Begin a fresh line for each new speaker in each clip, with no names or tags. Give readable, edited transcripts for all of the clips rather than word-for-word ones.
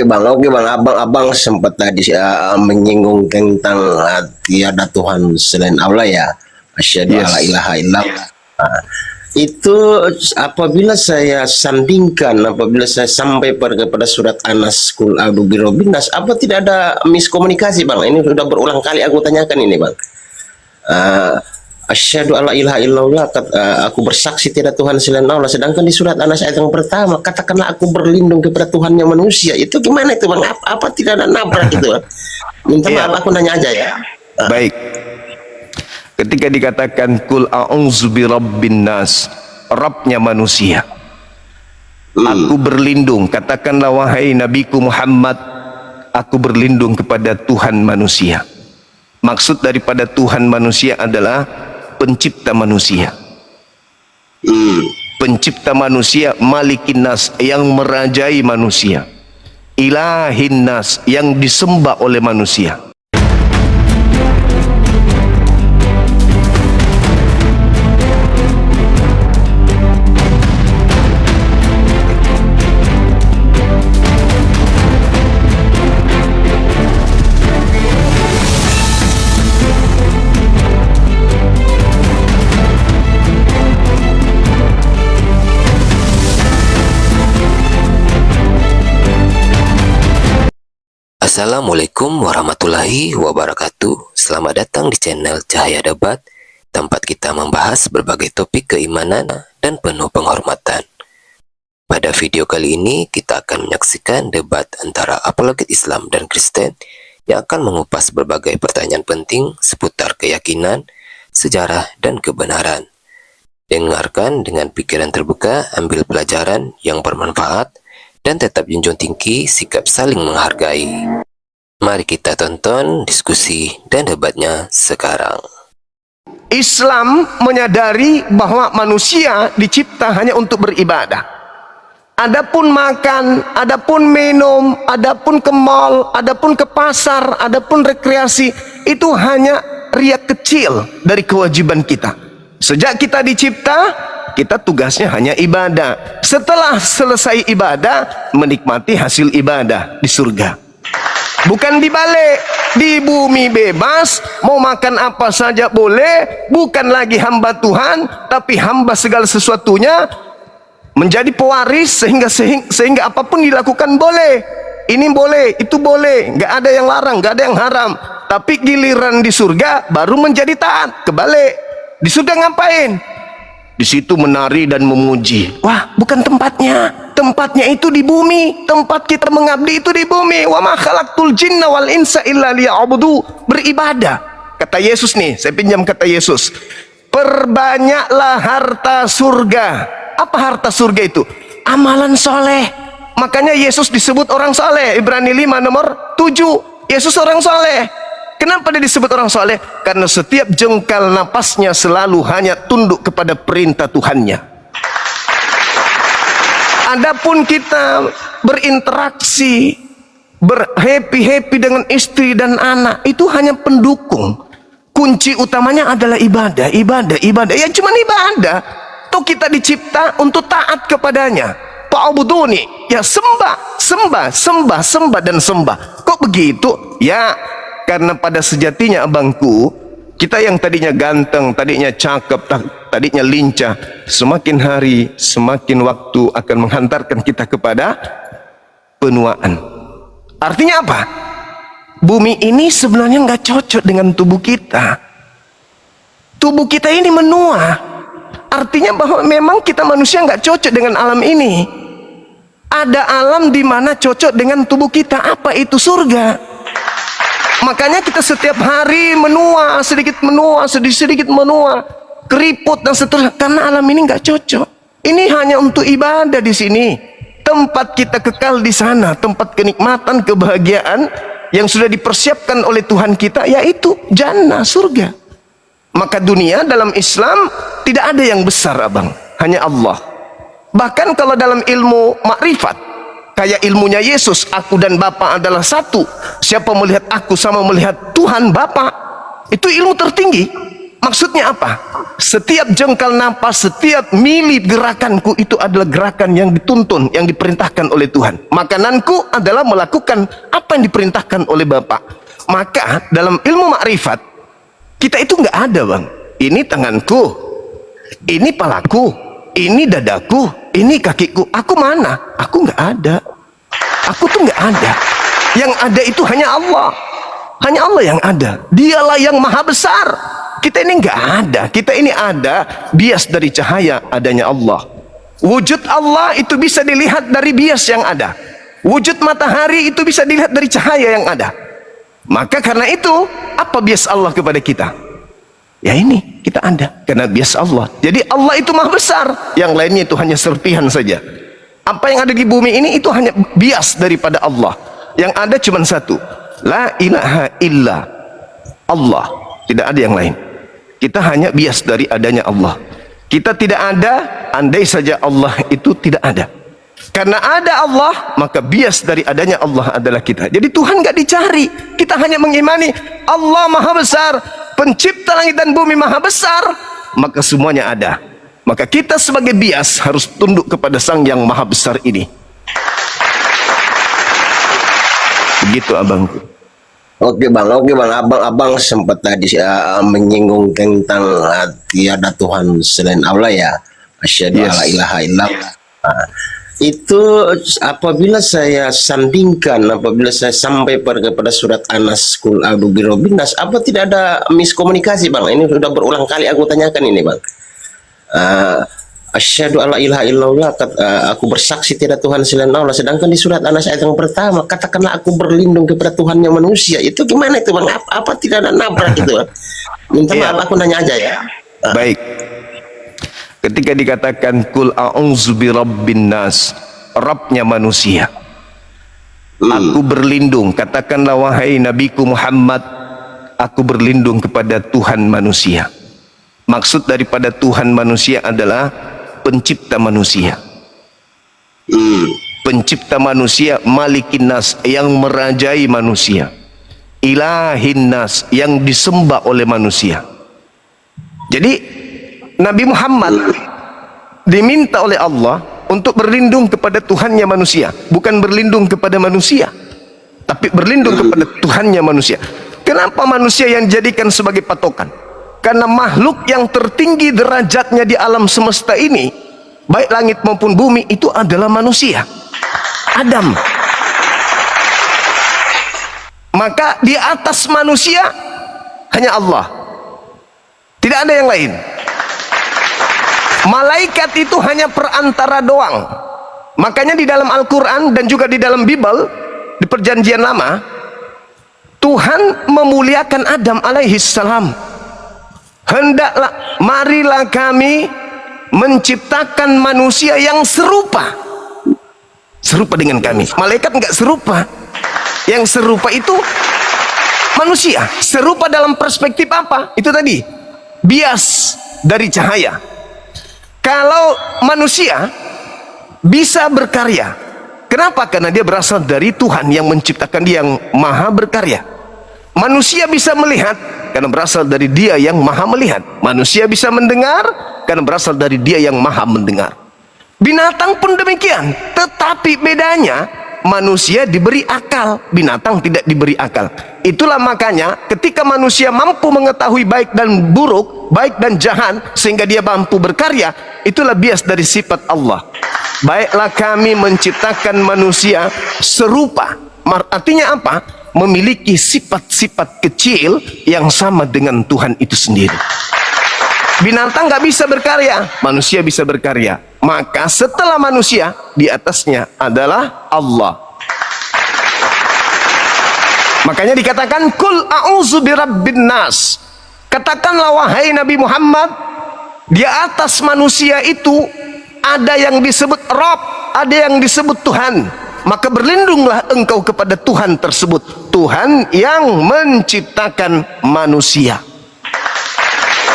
Oke bang, abang sempat tadi menyinggung tentang tiada Tuhan selain Allah ya. Asyhadu alla
Yes.
ilaha illallah. Nah, itu apabila saya sandingkan, apabila saya sampai kepada surat Anas kul a'udzu birabbin nas, apa tidak ada miskomunikasi bang? Ini sudah berulang kali aku tanyakan ini bang. Uh, Asyhadu alla ilaha illallah, aku bersaksi tidak Tuhan selain Allah. Sedangkan di surat Anas ayat yang pertama katakanlah aku berlindung kepada Tuhannya manusia. Itu gimana itu bang? Apa tidak ada nabrak itu bang? Minta
Iya.
maaf aku nanya aja ya.
Baik. Ketika dikatakan kul a'udzu birabbin nas, Rabbnya manusia. Aku berlindung, katakanlah wahai nabiku Muhammad, aku berlindung kepada Tuhan manusia. Maksud daripada Tuhan manusia adalah pencipta manusia. Pencipta manusia, malikin nas, yang merajai manusia. Ilahin nas, yang disembah oleh manusia.
Assalamualaikum warahmatullahi wabarakatuh. Selamat datang di channel Cahaya Debat, tempat kita membahas berbagai topik keimanan dan penuh penghormatan. Pada video kali ini kita akan menyaksikan debat antara apologet Islam dan Kristen yang akan mengupas berbagai pertanyaan penting seputar keyakinan, sejarah, dan kebenaran. Dengarkan dengan pikiran terbuka, ambil pelajaran yang bermanfaat, dan tetap junjung tinggi sikap saling menghargai. Mari kita tonton diskusi dan debatnya sekarang.
Islam menyadari bahwa manusia dicipta hanya untuk beribadah. Adapun makan, adapun minum, adapun ke mall, adapun ke pasar, adapun rekreasi, itu hanya riak kecil dari kewajiban kita. Sejak kita dicipta, kita tugasnya hanya ibadah. Setelah selesai ibadah, menikmati hasil ibadah di surga. Bukan dibalik, di bumi bebas, mau makan apa saja boleh, bukan lagi hamba Tuhan, tapi hamba segala sesuatunya, menjadi pewaris sehingga apapun dilakukan boleh. Ini boleh, itu boleh, nggak ada yang larang, nggak ada yang haram. Tapi giliran di surga baru menjadi taat, kebalik. Di surga ngapain? Di situ menari dan memuji. Wah, bukan tempatnya. Tempatnya itu di bumi. Tempat kita mengabdi itu di bumi. Wa ma khalaqtul jinna wal insa illa liya'budu. Beribadah. Kata Yesus nih, saya pinjam kata Yesus. Perbanyaklah harta surga. Apa harta surga itu? Amalan soleh. Makanya Yesus disebut orang soleh. Ibrani 5 nomor 7. Yesus orang soleh. Kenapa dia disebut orang soleh? Karena setiap jengkal napasnya selalu hanya tunduk kepada perintah Tuhannya. Adapun kita berinteraksi, berhappy-happy dengan istri dan anak, itu hanya pendukung. Kunci utamanya adalah ibadah, ibadah, ibadah. Ya cuma ibadah. Toh kita dicipta untuk taat kepadanya. Fa'buduni, ya sembah, sembah, sembah, sembah dan sembah. Kok begitu? Ya, karena pada sejatinya abangku, kita yang tadinya ganteng, tadinya cakep, tadinya lincah, semakin hari, semakin waktu akan menghantarkan kita kepada penuaan. Artinya apa? Bumi ini sebenarnya nggak cocok dengan tubuh kita. Tubuh kita ini menua. Artinya bahwa memang kita manusia nggak cocok dengan alam ini. Ada alam di mana cocok dengan tubuh kita. Apa itu? Surga. Makanya kita setiap hari menua, sedikit menua, keriput dan seterusnya, karena alam ini nggak cocok. Ini hanya untuk ibadah di sini. Tempat kita kekal di sana, tempat kenikmatan, kebahagiaan yang sudah dipersiapkan oleh Tuhan kita, yaitu jannah, surga. Maka dunia dalam Islam tidak ada yang besar abang, hanya Allah. Bahkan kalau dalam ilmu makrifat, kayak ilmunya Yesus, aku dan Bapa adalah satu. Siapa melihat aku sama melihat Tuhan Bapa. Itu ilmu tertinggi. Maksudnya apa? Setiap jengkal napas, setiap mili gerakanku itu adalah gerakan yang dituntun, yang diperintahkan oleh Tuhan. Makananku adalah melakukan apa yang diperintahkan oleh Bapa. Maka dalam ilmu makrifat, kita itu nggak ada, Bang. Ini tanganku, ini palaku, ini dadaku, ini kakiku. Aku mana? Aku nggak ada. Aku tuh nggak ada. Yang ada itu hanya Allah. Hanya Allah yang ada. Dialah yang maha besar. Kita ini nggak ada. Kita ini ada bias dari cahaya adanya Allah. Wujud Allah itu bisa dilihat dari bias yang ada. Wujud matahari itu bisa dilihat dari cahaya yang ada. Maka karena itu, apa bias Allah kepada kita? Ya ini, kita ada karena bias Allah. Jadi Allah itu maha besar. Yang lainnya itu hanya serpihan saja. Apa yang ada di bumi ini itu hanya bias daripada Allah. Yang ada cuma satu. La ilaha illa Allah. Tidak ada yang lain. Kita hanya bias dari adanya Allah. Kita tidak ada, andai saja Allah itu tidak ada. Karena ada Allah, maka bias dari adanya Allah adalah kita. Jadi Tuhan nggak dicari. Kita hanya mengimani Allah maha besar, pencipta langit dan bumi maha besar, maka semuanya ada. Maka kita sebagai bias harus tunduk kepada Sang yang maha besar ini. Begitu abangku.
Oke bang, abang sempat tadi menyinggung tentang tiada Tuhan selain Allah ya. Asyhadu alla ilaha illallah. Nah, itu apabila saya sandingkan, apabila saya sampai kepada surat Anas Qul a'udzu birabbin nas, apa tidak ada miskomunikasi bang? Ini sudah berulang kali aku tanyakan ini bang. Asyhadu alla ilaha illallah, aku bersaksi tidak Tuhan selain Allah. Sedangkan di surat Anas ayat yang pertama, katakanlah aku berlindung kepada Tuhan yang manusia. Itu gimana itu bang? Apa tidak ada nabrak itu bang? Minta maaf, aku nanya aja ya.
Baik. Ketika dikatakan Qul a'udzu birabbin nas, Rabbnya manusia. Aku berlindung, katakanlah wahai Nabiku Muhammad, aku berlindung kepada Tuhan manusia. Maksud daripada Tuhan manusia adalah pencipta manusia. Pencipta manusia, Malikin nas, yang merajai manusia. Ilahin nas, yang disembah oleh manusia. Jadi Nabi Muhammad diminta oleh Allah untuk berlindung kepada Tuhannya manusia, bukan berlindung kepada manusia, tapi berlindung kepada Tuhannya manusia. Kenapa manusia yang dijadikan sebagai patokan? Karena makhluk yang tertinggi derajatnya di alam semesta ini, baik langit maupun bumi, itu adalah manusia, Adam. Maka di atas manusia hanya Allah, tidak ada yang lain. Malaikat itu hanya perantara doang. Makanya di dalam Al-Quran dan juga di dalam Bible, di perjanjian lama, Tuhan memuliakan Adam alaihissalam. Hendaklah, marilah kami menciptakan manusia yang serupa dengan kami. Malaikat enggak serupa. Yang serupa itu manusia. Serupa dalam perspektif apa? Itu tadi, bias dari cahaya. Kalau manusia bisa berkarya, kenapa? Karena dia berasal dari Tuhan yang menciptakan, dia yang maha berkarya. Manusia bisa melihat karena berasal dari Dia yang maha melihat. Manusia bisa mendengar karena berasal dari Dia yang maha mendengar. Binatang pun demikian, tetapi bedanya manusia diberi akal, binatang tidak diberi akal. Itulah makanya ketika manusia mampu mengetahui baik dan buruk, baik dan jahat, sehingga dia mampu berkarya, itulah bias dari sifat Allah. Baiklah kami menciptakan manusia serupa. Artinya apa? Memiliki sifat-sifat kecil yang sama dengan Tuhan itu sendiri. Binatang nggak bisa berkarya, manusia bisa berkarya. Maka setelah manusia, di atasnya adalah Allah. Makanya dikatakan Qul a'udzu birabbin nas. Katakanlah wahai Nabi Muhammad, di atas manusia itu ada yang disebut Rabb, ada yang disebut Tuhan. Maka berlindunglah engkau kepada Tuhan tersebut, Tuhan yang menciptakan manusia.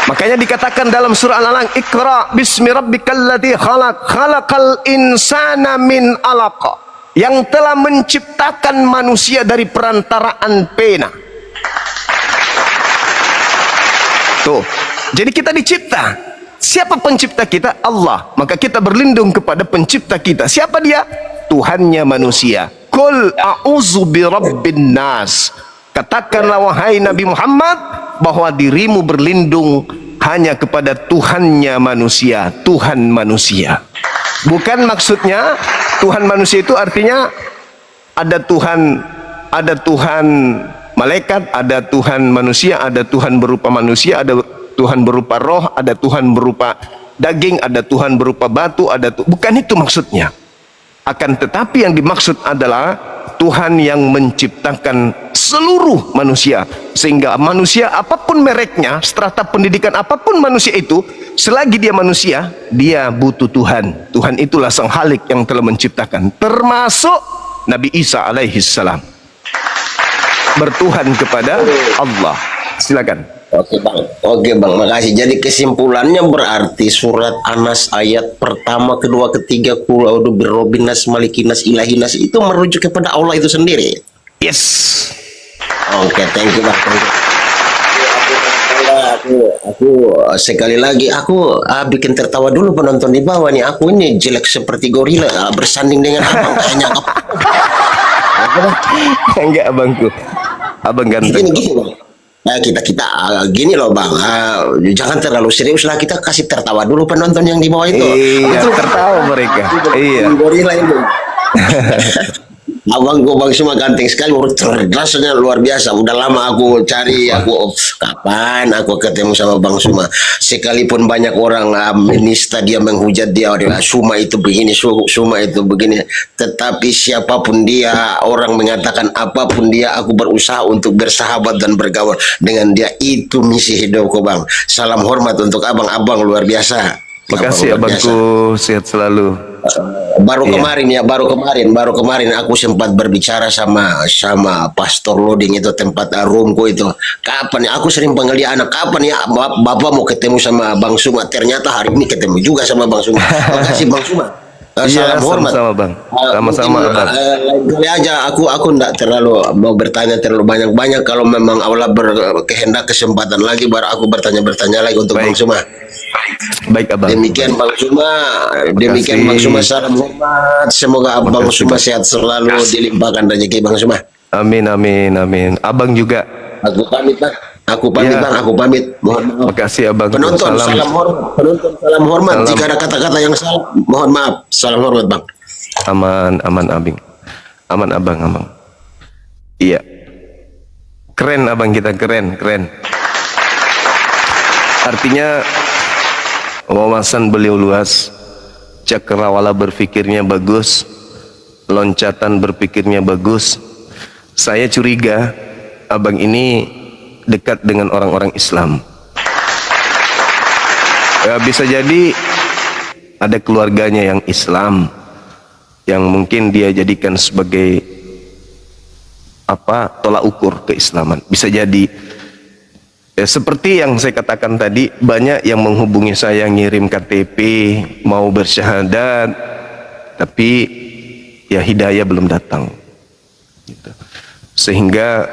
Makanya dikatakan dalam surah Al-Alaq, Iqra bismi rabbikal ladzi khalaq, khalaqal insana min 'alaq, yang telah menciptakan manusia dari perantaraan pena. Tuh, Jadi kita dicipta. Siapa pencipta kita? Allah. Maka kita berlindung kepada pencipta kita. Siapa dia? Tuhannya manusia. Qul a'udzu birabbin nas. Katakanlah wahai Nabi Muhammad bahwa dirimu berlindung hanya kepada Tuhannya manusia, Tuhan manusia. Bukan maksudnya Tuhan manusia itu artinya ada Tuhan malaikat, ada Tuhan manusia, ada Tuhan berupa manusia, ada Tuhan berupa roh, ada Tuhan berupa daging, ada Tuhan berupa batu, bukan itu maksudnya. Akan tetapi yang dimaksud adalah Tuhan yang menciptakan seluruh manusia, sehingga manusia apapun mereknya, strata pendidikan apapun manusia itu, selagi dia manusia, dia butuh Tuhan. Tuhan itulah sang Khalik yang telah menciptakan, termasuk Nabi Isa alaihi salam bertuhan kepada Allah. Silakan.
Oke bang, makasih. Jadi kesimpulannya berarti surat Anas ayat pertama, kedua, ketiga, Qul a'udzu birrabbin nas, malikin nas, ilahin nas itu merujuk kepada Allah itu sendiri.
Yes.
Oke, thank you bang. Thank you. Aku sekali lagi bikin tertawa dulu penonton di bawah nih. Aku ini jelek seperti gorila bersanding dengan abang kayaknya.
Enggak abangku, abang ganteng.
Gini bang. Nah, kita gini loh bang, jangan terlalu serius lah, kita kasih tertawa dulu penonton yang di bawah itu.
Iya, tertawa mereka. Iya.
Gorila itu. Abang Bang Suma ganteng sekali, cerdasnya luar biasa. Udah lama aku cari, kapan aku ketemu sama Bang Suma. Sekalipun banyak orang menista dia, menghujat dia, Suma itu begini, Suma itu begini. Tetapi siapapun dia, orang mengatakan apapun dia, aku berusaha untuk bersahabat dan bergaul dengan dia. Itu misi hidupku bang. Salam hormat untuk abang luar biasa.
Makasih abangku, sehat selalu.
Baru kemarin aku sempat berbicara sama Pastor Loading itu, tempat roomku itu. Kapan ya, aku sering panggil dia anak, kapan ya Bapak mau ketemu sama Bang Suma. Ternyata hari ini ketemu juga sama Bang Suma. Makasih Bang Suma. Salam hormat.
Sama-sama bang. Sama-sama abang.
Lain kali aja aku enggak terlalu mau bertanya terlalu banyak. Kalau memang Allah berkehendak kesempatan lagi, baru aku bertanya lagi untuk Bang Suma.
Baik abang.
Demikian Bang Suma, salam hormat. Semoga Bang Suma sehat selalu, dilimpahkan rezeki Bang Suma.
Amin. Abang juga.
Aku pamit bang. Aku pamit. Mohon maaf.
Makasih abang.
Penonton salam hormat. Jika ada kata-kata yang salah, mohon maaf. Salam hormat bang.
Aman abing. Aman abang. Iya. Keren abang kita, keren. Artinya wawasan beliau luas, cakrawala berpikirnya bagus, loncatan berpikirnya bagus. Saya curiga abang ini dekat dengan orang-orang Islam. Ya, bisa jadi ada keluarganya yang Islam, yang mungkin dia jadikan sebagai tolak ukur keislaman. Bisa jadi. Ya, seperti yang saya katakan tadi, banyak yang menghubungi saya, ngirim KTP, mau bersyahadat, tapi ya hidayah belum datang. Gitu. Sehingga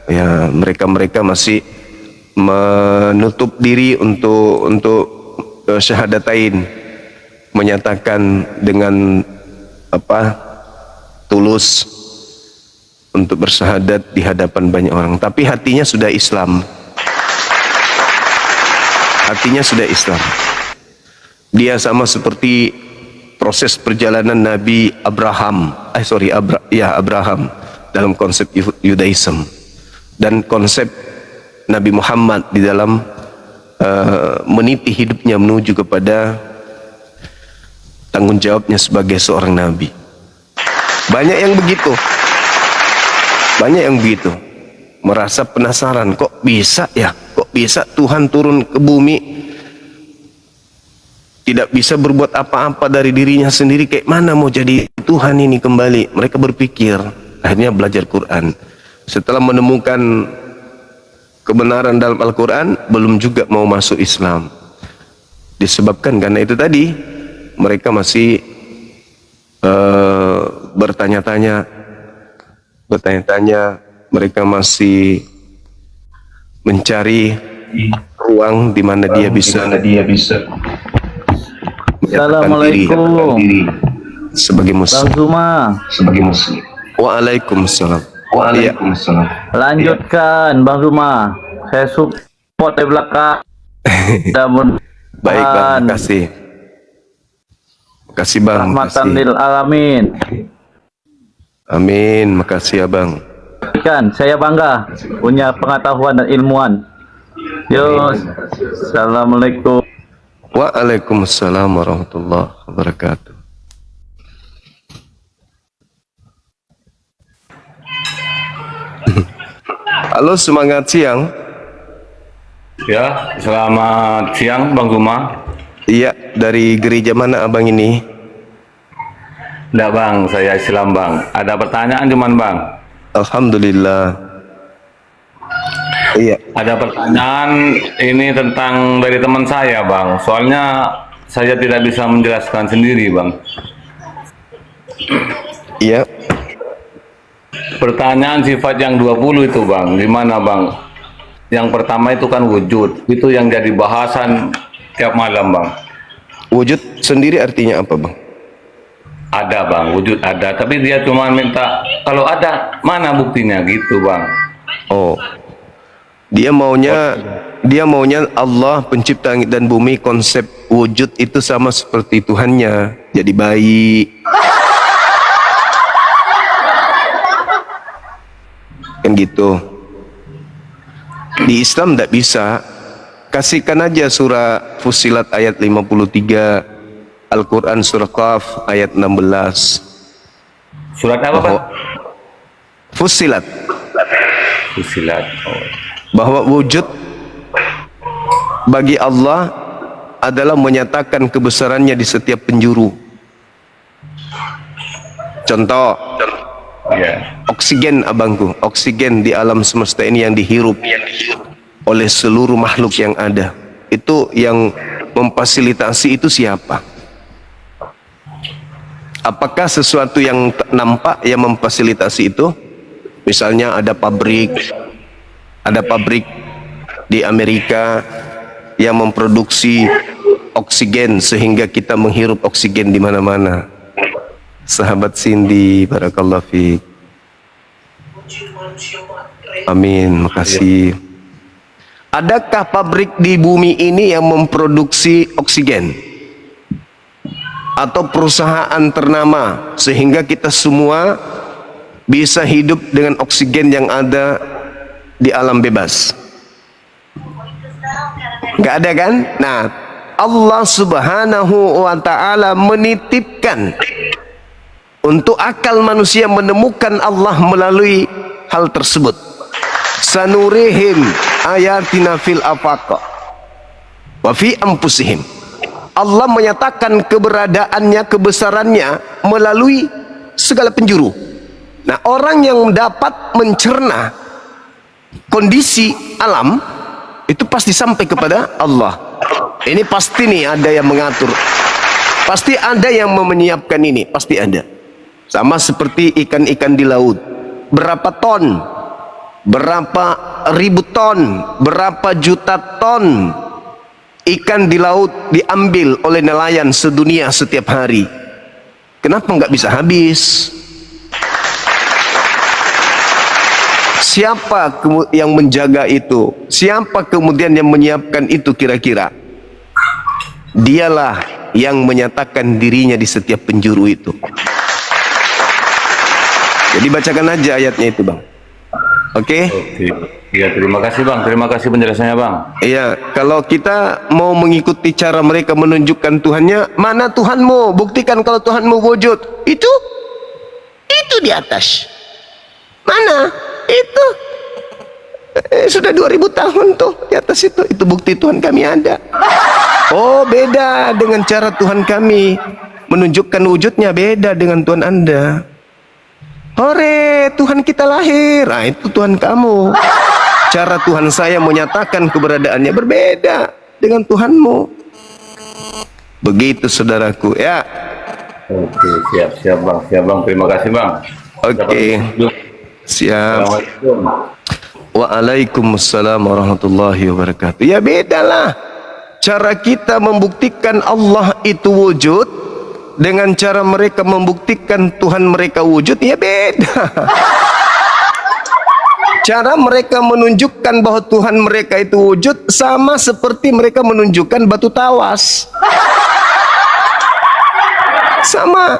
ya mereka masih menutup diri untuk syahadatain, menyatakan dengan tulus untuk bersyahadat di hadapan banyak orang, tapi hatinya sudah Islam. Dia sama seperti proses perjalanan Nabi Abraham dalam konsep Yudaism, dan konsep Nabi Muhammad di dalam meniti hidupnya menuju kepada tanggung jawabnya sebagai seorang nabi. Banyak yang begitu, merasa penasaran, kok bisa Tuhan turun ke bumi, tidak bisa berbuat apa-apa dari dirinya sendiri, kayak mana mau jadi Tuhan ini kembali. Mereka berpikir, akhirnya belajar Quran. Setelah menemukan kebenaran dalam Al-Quran, belum juga mau masuk Islam. Disebabkan karena itu tadi, mereka masih bertanya-tanya, mereka masih mencari ruang di mana dia bisa menyatakan diri sebagai
Bang
muslim.
Zuma,
Waalaikumsalam. Iya.
lanjutkan Bang Zuma. Saya support dari belakang.
Baik Bang, makasih. Makasih Bang.
Rahmatan
Makasih.
lil alamin.
Amin, makasih Abang.
Kan, saya bangga punya pengetahuan dan ilmuwan. Yo, assalamualaikum.
Waalaikumsalam warahmatullahi wabarakatuh. Halo, semangat siang.
Ya, selamat siang Bang Zuma.
Iya, dari gereja mana Abang ini?
Enggak Bang, saya Islam Bang. Ada pertanyaan cuman Bang.
Alhamdulillah. Iya.
Ada pertanyaan ini tentang dari teman saya Bang. Soalnya saya tidak bisa menjelaskan sendiri Bang.
Iya.
Pertanyaan sifat yang 20 itu Bang, gimana Bang? Yang pertama itu kan wujud. Itu yang jadi bahasan tiap malam Bang.
Wujud sendiri artinya apa Bang?
Ada Bang, wujud ada. Tapi dia cuma minta, kalau ada, mana buktinya gitu Bang.
Oh. Dia maunya Allah pencipta langit dan bumi, konsep wujud itu sama seperti Tuhannya. Jadi baik. Kan gitu. Di Islam tidak bisa. Kasihkan aja surah Fussilat ayat 53, Al-Quran surah Qaf ayat 16.
Surat apa Bang?
Fussilat.
Fussilat. Oh.
Bahwa wujud bagi Allah adalah menyatakan kebesarannya di setiap penjuru. Contoh,
Ya.
oksigen abangku, oksigen di alam semesta ini yang dihirup oleh seluruh makhluk yang ada. Itu yang memfasilitasi itu siapa? Apakah sesuatu yang nampak yang memfasilitasi itu? Misalnya ada pabrik di Amerika yang memproduksi oksigen sehingga kita menghirup oksigen di mana-mana. Sahabat Cindy, barakallahu fiik. Amin, makasih. Adakah pabrik di bumi ini yang memproduksi oksigen? Atau perusahaan ternama sehingga kita semua bisa hidup dengan oksigen yang ada di alam bebas? Gak ada kan? Nah, Allah Subhanahu wa ta'ala menitipkan untuk akal manusia menemukan Allah melalui hal tersebut. Sanurihim ayatina fil afaq wa fi anfusihim. Allah menyatakan keberadaannya, kebesarannya melalui segala penjuru. Nah, orang yang dapat mencerna kondisi alam itu pasti sampai kepada Allah. Ini pasti nih ada yang mengatur, pasti ada yang menyiapkan ini, pasti ada. Sama seperti ikan-ikan di laut, berapa ton, berapa ribu ton, berapa juta ton ikan di laut diambil oleh nelayan sedunia setiap hari. Kenapa nggak bisa habis? Siapa yang menjaga itu? Siapa kemudian yang menyiapkan itu kira-kira? Dialah yang menyatakan dirinya di setiap penjuru itu. Jadi bacakan aja ayatnya itu Bang. Oke?
Oke. Iya, terima kasih Bang. Terima kasih penjelasannya Bang.
Iya, kalau kita mau mengikuti cara mereka menunjukkan Tuhannya, mana Tuhanmu? Buktikan kalau Tuhanmu wujud. Itu di atas. Mana? Itu. Sudah 2000 tahun tuh di atas itu. Itu bukti Tuhan kami ada. Oh, beda dengan cara Tuhan kami menunjukkan wujudnya, beda dengan Tuhan Anda. Hore, Tuhan kita lahir. Nah, itu Tuhan kamu. Cara Tuhan saya menyatakan keberadaannya berbeda dengan Tuhanmu. Begitu saudaraku ya.
Oke, siap Bang. Siap Bang. Terima kasih Bang.
Oke. Siap.
Assalamualaikum.
Waalaikumsalam warahmatullahi wabarakatuh. Ya bedalah cara kita membuktikan Allah itu wujud dengan cara mereka membuktikan Tuhan mereka wujud, ya beda. Cara mereka menunjukkan bahwa Tuhan mereka itu wujud sama seperti mereka menunjukkan batu tawas. Sama.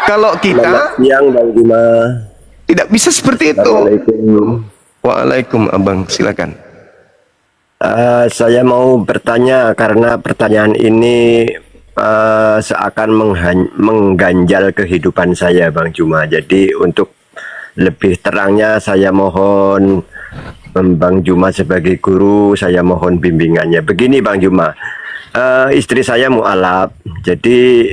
Kalau kita
Siang Bang Juma.
tidak bisa seperti itu.
Assalamualaikum.
Waalaikum abang, silakan.
Saya mau bertanya karena pertanyaan ini seakan mengganjal kehidupan saya Bang Juma. Jadi untuk lebih terangnya saya mohon Bang Juma sebagai guru, saya mohon bimbingannya. Begini Bang Juma, istri saya mualaf. Jadi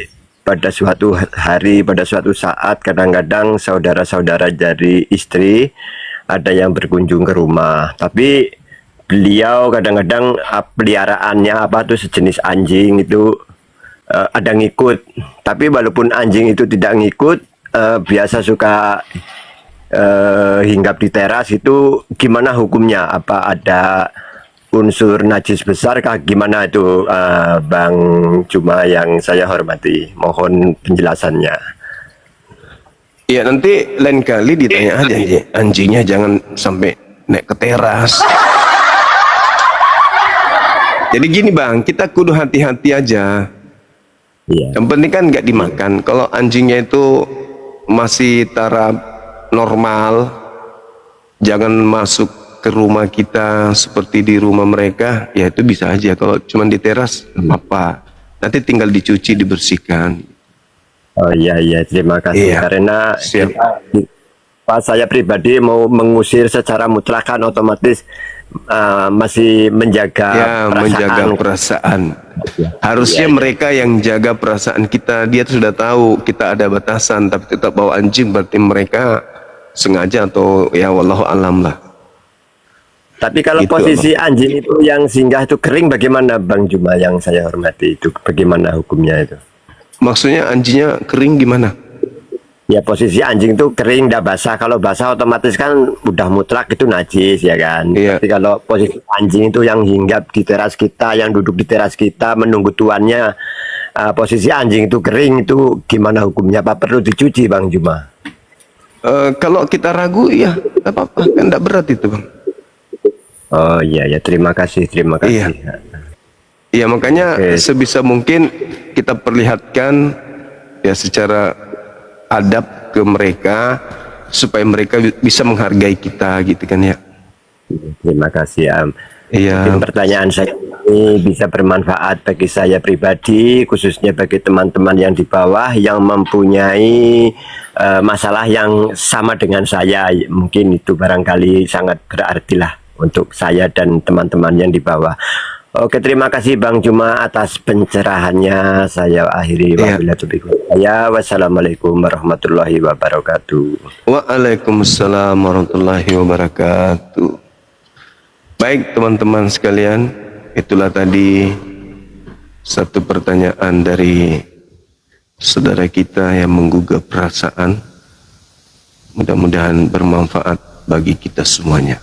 pada suatu hari, pada suatu saat kadang-kadang saudara-saudara dari istri ada yang berkunjung ke rumah. Tapi beliau kadang-kadang peliharaannya apa tuh sejenis anjing itu ada ngikut. Tapi walaupun anjing itu tidak ngikut, biasa suka hinggap di teras, itu gimana hukumnya? Apa ada unsur najis besar kah, gimana itu Bang Juma yang saya hormati? Mohon penjelasannya.
Ya nanti lain kali ditanya aja, anjingnya jangan sampai naik ke teras. Jadi gini bang, kita kudu hati-hati aja.
Iya.
Yang penting kan nggak dimakan. Kalau anjingnya itu masih taraf normal, jangan masuk ke rumah kita seperti di rumah mereka, ya itu bisa aja. Kalau cuma di teras apa, nanti tinggal dicuci, dibersihkan.
Oh iya iya, terima kasih.
Iya.
Karena
Siap.
Pak, saya pribadi mau mengusir secara mutlak kan otomatis masih menjaga
Ya,
perasaan.
menjaga perasaan. Harusnya
Iya, iya.
mereka yang jaga perasaan kita. Dia tuh sudah tahu kita ada batasan, tapi tetap bawa anjing, berarti mereka sengaja atau ya wallahu alam lah.
Tapi kalau
Gitu,
posisi anjing itu yang singgah itu kering, bagaimana Bang Juma yang saya hormati, itu bagaimana hukumnya itu?
Maksudnya anjingnya kering gimana?
Ya posisi anjing itu kering, tidak basah. Kalau basah otomatis kan udah mutlak itu najis ya kan.
Iya.
Tapi kalau posisi anjing itu yang hinggap di teras kita, yang duduk di teras kita menunggu tuannya, posisi anjing itu kering, itu gimana hukumnya? Apa perlu dicuci Bang Juma?
Kalau kita ragu ya nggak apa-apa, kan tidak berat itu bang.
Oh iya ya, terima kasih, terima kasih.
Iya. Ya makanya
Oke.
sebisa mungkin kita perlihatkan ya secara adab ke mereka supaya mereka bisa menghargai kita gitu kan ya.
Terima kasih Am.
Iya.
Mungkin pertanyaan saya ini bisa bermanfaat bagi saya pribadi, khususnya bagi teman-teman yang di bawah yang mempunyai masalah yang sama dengan saya. Mungkin itu barangkali sangat berarti lah untuk saya dan teman-teman yang di bawah. Oke, terima kasih Bang Juma atas pencerahannya. Saya akhiri
Iya.
wabillahi taufiq wal hidayah. Wassalamualaikum warahmatullahi wabarakatuh.
Waalaikumsalam warahmatullahi wabarakatuh. Baik teman-teman sekalian, itulah tadi satu pertanyaan dari saudara kita yang menggugah perasaan. Mudah-mudahan bermanfaat bagi kita semuanya.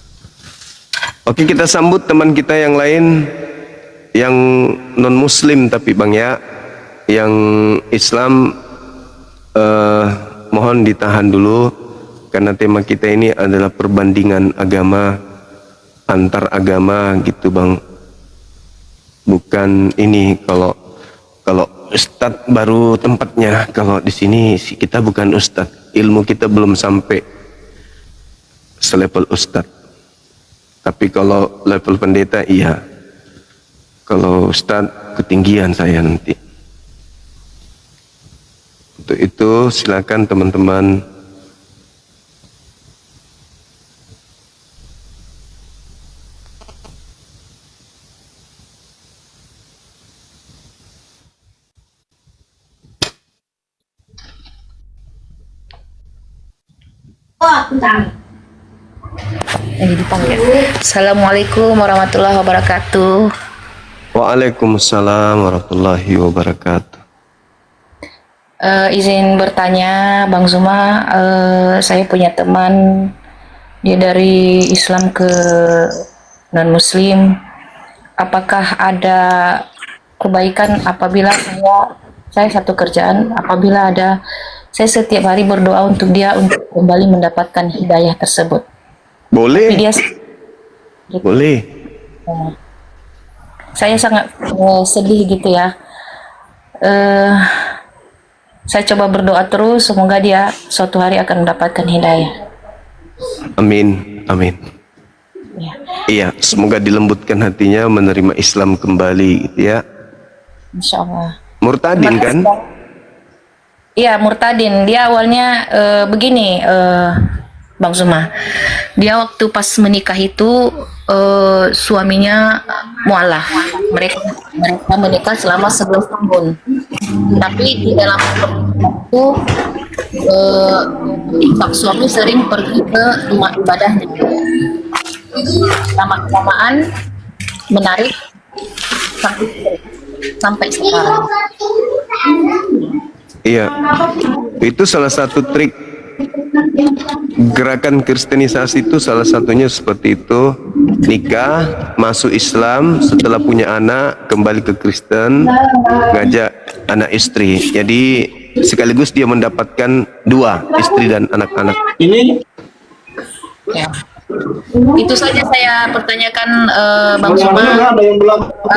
Oke, kita sambut teman kita yang lain, yang non muslim tapi bang ya, yang Islam mohon ditahan dulu karena tema kita ini adalah perbandingan agama, antar agama gitu bang. Bukan ini kalau ustadz baru tempatnya. Kalau di sini kita bukan ustadz, ilmu kita belum sampai selevel ustadz. Tapi kalau level pendeta iya. Kalau ustadz ketinggian saya nanti. Untuk itu silakan teman-teman.
Assalamualaikum warahmatullahi wabarakatuh.
Waalaikumsalam warahmatullahi wabarakatuh.
Izin bertanya, Bang Zuma, saya punya teman, dia dari Islam ke non-Muslim. Apakah ada kebaikan apabila saya satu kerjaan, apabila ada saya setiap hari berdoa untuk dia untuk kembali mendapatkan hidayah tersebut. Tapi
Boleh,
dia
boleh.
saya sangat sedih gitu ya. Saya coba berdoa terus, semoga dia suatu hari akan mendapatkan hidayah.
Amin, amin.
Ya,
Iya, semoga dilembutkan hatinya menerima Islam kembali, gitu ya.
insya Allah.
Murtadin
Terima
kan?
kasih, Bang. Iya, Murtadin. Dia awalnya begini, Bang Zuma. Dia waktu pas menikah itu suaminya mualaf. Mereka menikah selama 11 tahun. Tapi di dalam pernikahan itu sang suami sering pergi ke rumah ibadahnya. Lama-kelamaan menarik sang istri sampai sekarang.
Iya, itu salah satu trik gerakan kristenisasi itu, salah satunya seperti itu. Nikah, masuk Islam, setelah punya anak kembali ke Kristen, ngajak anak istri. Jadi sekaligus dia mendapatkan dua, istri dan anak-anak.
Ya. Itu saja saya pertanyakan, Bang Zuma.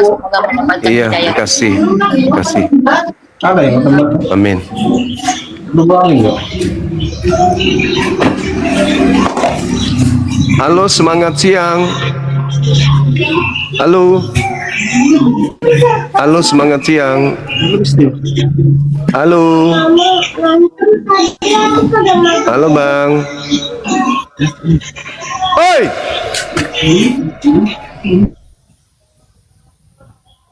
Semoga mendapatkan
Iya,
hidayah.
kasih, kasih. Amin. Halo, semangat siang. Halo. Halo, semangat siang. Halo. Halo, Bang. Oi.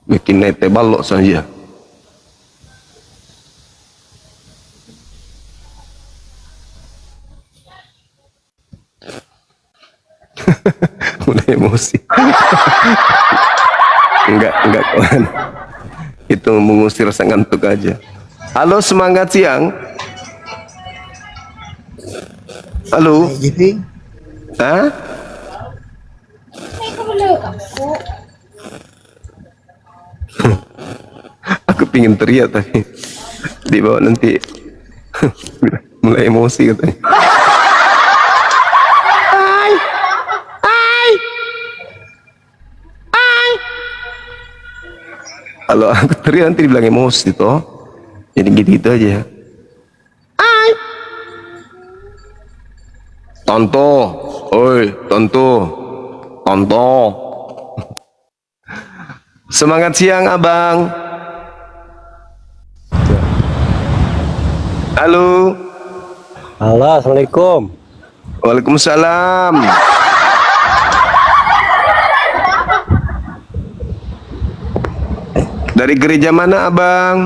Bikin nete balok saja. Udah emosi. Enggak kawan. Itu mengusir rasa ngantuk aja. Halo, semangat siang. Halo. Hah? Aku pingin teriak tapi di bawah nanti mulai emosi katanya. Kalau aku teriak nanti dibilang emosi toh. Jadi gitu-gitu aja. Tonto, oi, tonto, tonto. Semangat siang abang. Halo.
Halo, assalamualaikum.
Waalaikumsalam. Dari gereja mana abang?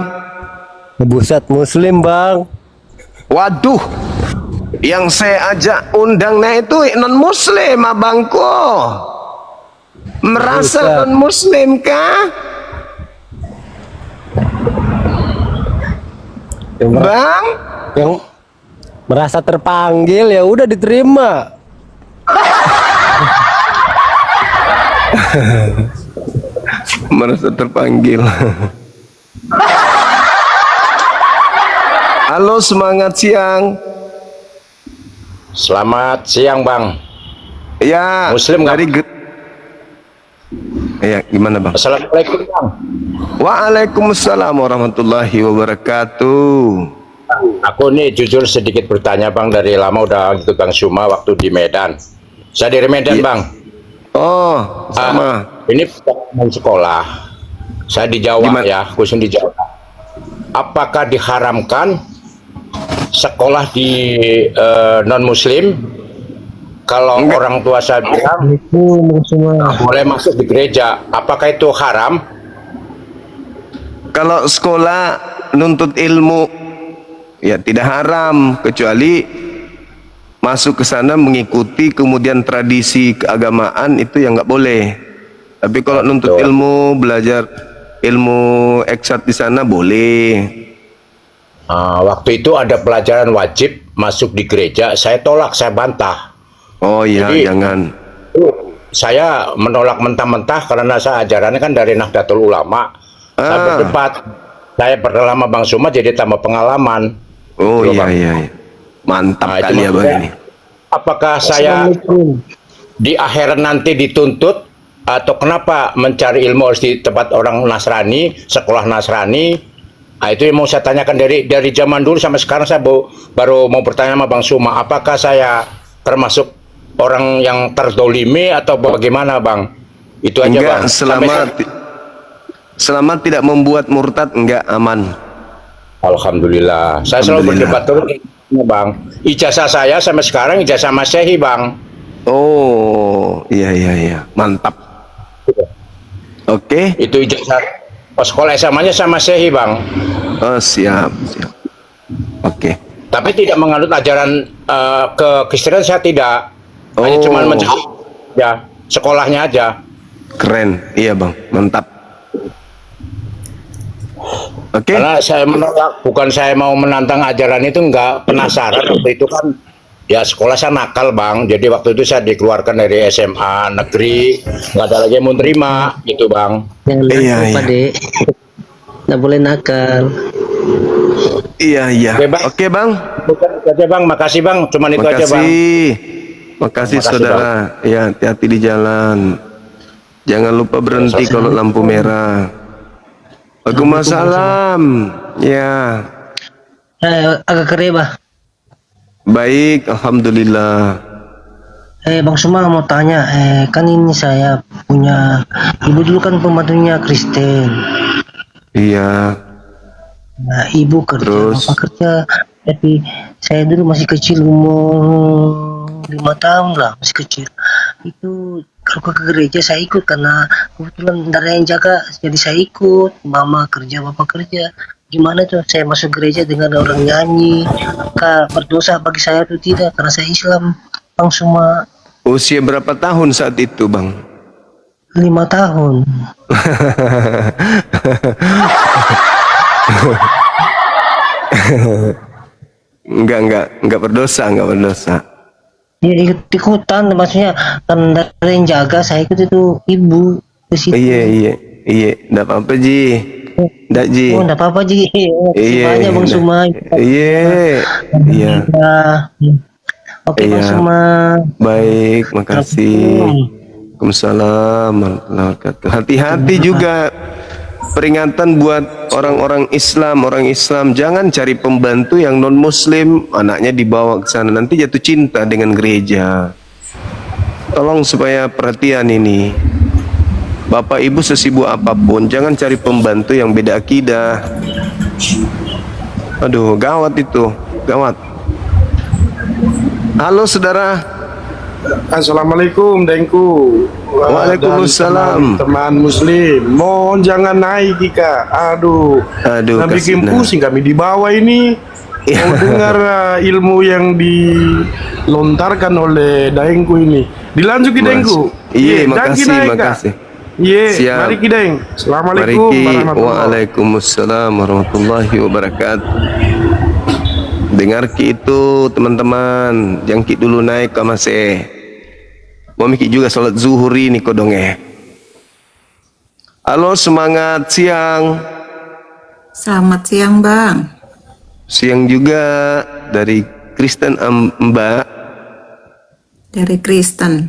Buset Muslim bang.
Waduh, yang saya ajak undangnya itu non Muslim abangku. Merasa
Buset.
non Muslim kah?
Yang, mer-
Bang?
yang merasa terpanggil ya udah diterima.
Merasa terpanggil. Halo, semangat siang.
Selamat siang Bang.
Ya,
Muslim nggak?
dari ya, gimana Bang?
Assalamualaikum Bang.
Waalaikumsalam warahmatullahi wabarakatuh.
Aku nih jujur sedikit bertanya Bang, dari lama udah ikut Bang Zuma waktu di Medan. Saya dari Medan
Iya.
Bang.
Oh, sama.
Ini pengalaman sekolah. Saya di Jawa
Gimana?
ya, khusus di Jawa. Apakah diharamkan sekolah di non Muslim kalau
Enggak.
orang tua saya bilang boleh masuk di gereja? Apakah itu haram?
Kalau sekolah nuntut ilmu ya tidak haram, kecuali masuk ke sana mengikuti kemudian tradisi keagamaan itu yang nggak boleh. Tapi kalau nuntut ilmu, belajar ilmu eksat di sana boleh.
Waktu itu ada pelajaran wajib masuk di gereja, saya tolak, saya bantah.
Oh iya,
Jadi,
jangan.
Saya menolak mentah-mentah karena saya ajarannya kan dari Nahdlatul Ulama. Saya berdebat, saya berlama Bang Suma jadi tambah pengalaman.
Oh
Gitu,
iya,
Bang.
iya, iya. Mantap
Nah, itu
kali ya Bang
maksudnya,
ini.
apakah saya di akhirat nanti dituntut atau kenapa mencari ilmu harus di tempat orang Nasrani, sekolah Nasrani? Nah, itu yang mau saya tanyakan dari zaman dulu sampai sekarang. Saya baru mau bertanya sama Bang Suma, apakah saya termasuk orang yang terdolimi atau bagaimana, Bang? Itu aja,
Enggak,
Bang.
selama tidak membuat murtad, enggak, aman.
Alhamdulillah. Saya selalu
Alhamdulillah.
berdebat terus, Bang. Ijazah saya sampai sekarang ijazah Masehi, Bang.
Oh, iya, iya, iya. Mantap. Oke.
Itu ijazah sekolah SMA-nya sama Masehi, Bang.
Oh, siap, siap. Oke.
Tapi tidak menganut ajaran ke Kristen, saya tidak. Hanya cuma
Oh.
mencari ya sekolahnya aja.
Keren. Iya, Bang. Mantap. Oke.
Karena saya menolak, bukan saya mau menantang ajaran itu, enggak, penasaran. Waktu itu kan ya sekolah saya nakal, Bang. Jadi waktu itu saya dikeluarkan dari SMA negeri, nggak ada lagi yang mau terima, gitu, Bang.
Jangan
Iya,
nakal, Pak
iya.
Dek. Nggak boleh nakal.
Iya, iya.
Oke, Bang.
Oke, Bang.
Bukan itu aja, Bang. Makasih, Bang. Cuman itu aja, Bang.
Makasih. Makasih,
Makasih,
saudara. Ya, hati-hati di jalan. Jangan lupa berhenti kalau lampu merah. Waalaikumsalam. Ya.
Agak kere, Bah.
Baik, alhamdulillah.
Bang Suma mau tanya, kan ini saya punya ibu dulu kan pembantunya Kristen.
Iya.
Nah, ibu kerja,
Terus?
bapak kerja, tapi saya dulu masih kecil, umur 5 tahun lah, masih kecil. Itu kalau ke gereja saya ikut karena kebetulan tidak ada yang jaga, jadi saya ikut. Mama kerja, bapak kerja. Gimana tuh saya masuk gereja dengan orang nyanyi? Apakah berdosa bagi saya atau tidak? Karena saya Islam, Bang Suma.
Usia berapa tahun saat itu, Bang?
5 tahun.
Enggak berdosa, enggak berdosa.
Ya ikut-ikutan, maksudnya kan ada yang jaga, saya ikut itu ibu ke situ.
Iya, iya, iya. Enggak apa-apa, Ji. Enggak, Ji.
Oh, enggak apa-apa, Ji.
Iya,
Banyak Bang
nggak-
Suma.
Iya, iya.
Oke, Bang
Iya.
Suma.
Baik, makasih. Waalaikumsalam warahmatullahi wabarakatuh. Hati-hati juga. Peringatan buat orang-orang Islam, jangan cari pembantu yang non Muslim, anaknya dibawa ke sana nanti jatuh cinta dengan gereja. Tolong supaya perhatian ini. Bapak Ibu sesibuk apapun, jangan cari pembantu yang beda akidah. Aduh, gawat itu, gawat. Halo saudara.
Assalamualaikum, Dengku.
Waalaikumsalam.
Dan teman Muslim, mohon jangan naik Ika. Aduh,
Aduh,
nah, bikin
kasih, nah.
pusing kami di bawah ini. Mau dengar ilmu yang dilontarkan oleh Dengku ini. Dilanjuti Dengku.
Iya,
jangan
makasih,
naik, Kak.
makasih.
Iya,
Siap.
mari Kideng. Assalamualaikum
Mariki,
warahmatullahi
waalaikumsalam warahmatullahi wabarakatuh. Dengar ki itu teman-teman, jangan ki dulu naik ke masih. Mau mikir juga sholat zuhur ini kodongnya. Halo, semangat siang.
Selamat siang, Bang.
Siang juga dari Kristen Mbak.
Dari Kristen.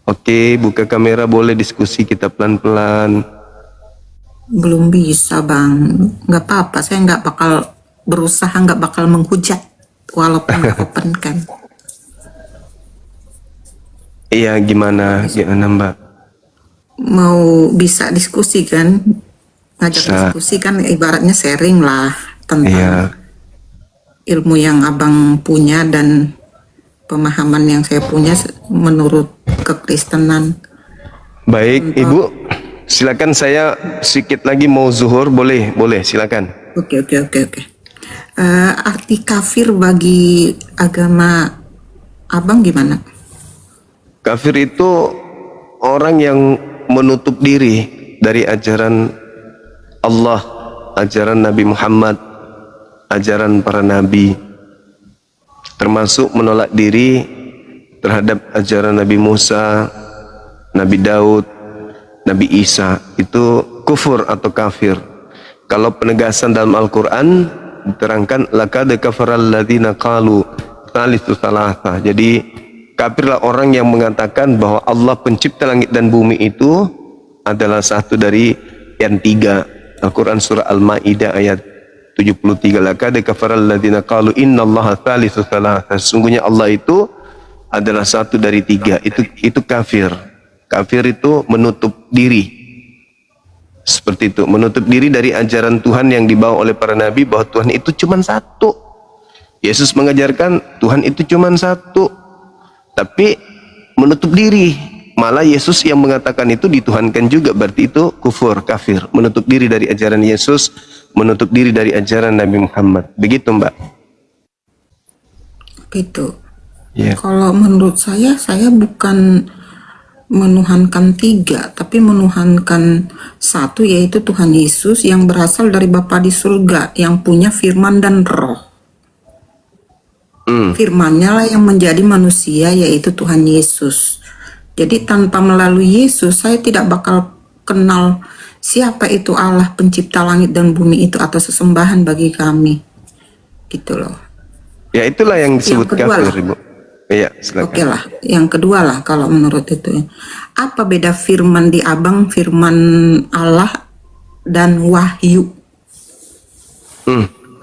Oke, buka kamera, boleh diskusi kita pelan-pelan.
Belum bisa, Bang. Nggak apa-apa, saya nggak bakal berusaha, nggak bakal menghujat. Walaupun nggak open cam.
Iya, gimana Mbak?
Mau bisa diskusi kan? Ngajak
Bisa.
diskusi kan ibaratnya sharing lah tentang
Iya.
ilmu yang Abang punya dan pemahaman yang saya punya menurut kekristenan.
Baik, Ibu, silakan, saya sedikit lagi mau zuhur, boleh, silakan.
Oke. Arti kafir bagi agama Abang gimana?
Kafir itu orang yang menutup diri dari ajaran Allah, ajaran Nabi Muhammad ajaran para nabi, termasuk menolak diri terhadap ajaran Nabi Musa, Nabi Daud, Nabi Isa. Itu kufur atau kafir. Kalau penegasan dalam Al-Quran diterangkan laqad kafaral ladzina qalu tsalitsu tsalatsa. Jadi kafirlah orang yang mengatakan bahwa Allah pencipta langit dan bumi itu adalah satu dari yang tiga. Al-Quran surah Al-Maidah ayat 73. Laqad kafaral ladzina qalu innallaha tsalitsu tsalatsa. Sesungguhnya Allah itu adalah satu dari tiga. Itu kafir. Kafir itu menutup diri. Seperti itu, menutup diri dari ajaran Tuhan yang dibawa oleh para nabi bahwa Tuhan itu cuma satu. Yesus mengajarkan Tuhan itu cuma satu. Tapi menutup diri. Malah Yesus yang mengatakan itu dituhankan juga, berarti itu kufur, kafir. Menutup diri dari ajaran Yesus, menutup diri dari ajaran Nabi Muhammad. Begitu, Mbak.
Gitu.
Ya.
Kalau menurut saya bukan menuhankan tiga, tapi menuhankan satu, yaitu Tuhan Yesus yang berasal dari Bapa di surga, yang punya firman dan roh. Firman-Nya lah yang menjadi manusia, yaitu Tuhan Yesus. Jadi tanpa melalui Yesus, saya tidak bakal kenal siapa itu Allah pencipta langit dan bumi itu, atau sesembahan bagi kami. Gitu loh.
Ya, itulah yang disebut kafir, Ibu. Iya, silakan.
Oke lah, yang kedua lah kalau menurut itu ya. Apa beda firman di Abang, firman Allah dan wahyu?